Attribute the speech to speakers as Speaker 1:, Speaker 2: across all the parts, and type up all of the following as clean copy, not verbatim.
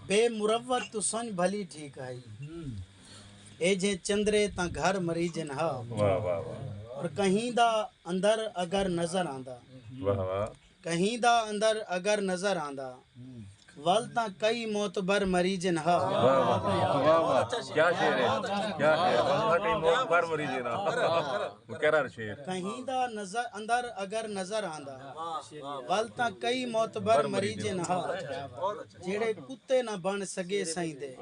Speaker 1: بے مروت تو سنج بھلی ٹھیک آئی اے جے چندرے تاں گھر مری جن ہا
Speaker 2: واہ واہ واہ
Speaker 1: اور کہیں دا اندر اگر نظر آندا
Speaker 2: واہ واہ
Speaker 1: کہیں دا اندر اگر نظر آندا ول تاں کئی معتبر مری جن ہا
Speaker 2: واہ واہ واہ واہ کیا شعر ہے کیا شعر ہے کئی موت بار مری جینا مکرر شعر
Speaker 1: کہیں دا اندر اگر نظر آندا ول تاں کئی معتبر مری جن ہا جڑے کتے نہ بن سگے سائیں دے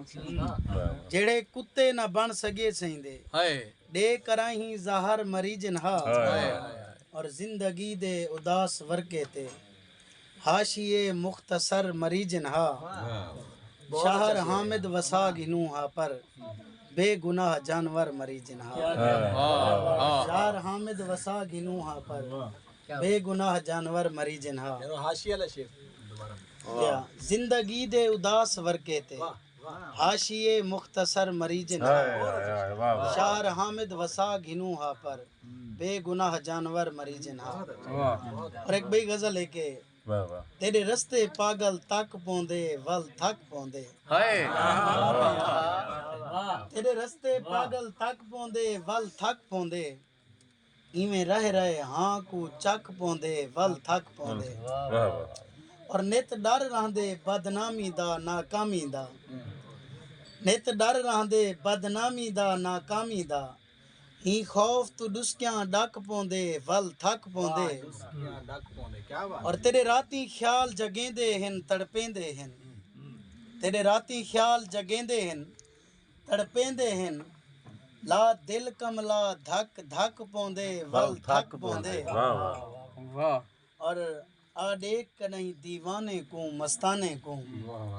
Speaker 1: جڑے کتے نہ بن سگے سائیں دے ڈے کرائیں ظاہر مری جن ہا اور زندگی دے اداس ورکے تے حاشیے مختصر مری جن ہا شہر حامد وسا گنوں ہا پر بے گناہ جانور مری جن ہا شہر حامد وسا گنوں ہا پر بے گناہ جانور مری جن ہا زندگی دے اداس ورکے تے حاشیے مختصر مری جن ہا شہر حامد وسا گھنوں ہا پر بے گناہ جانور مری جن ہا اور ایک بھئی غزل ہے کہ تیرے رستے پاگل تک پوندے ول تھک پوندے تیرے رستے پاگل تک پوندے ول تھک پوندے ایویں رہ رہے ہاں کو چک پوندے ول تھک پوندے اور نت ڈر رہندے بدنامی دا ناکامی دا نت ڈر رہندے بدنامی دا ناکامی دا ہی خوف تو ڈسکیاں ڈک پوندے ول تھک پوندے اور تیرے راتی خیال جگیندے ہن تڑپیندے ہن تیرے راتی خیال جگیندے ہن تڑپیندے ہن لا دل کملا دھک دھک پوندے ول تھک پوندے اور آ دیکھ نہیں دیوانے کو مستانے کو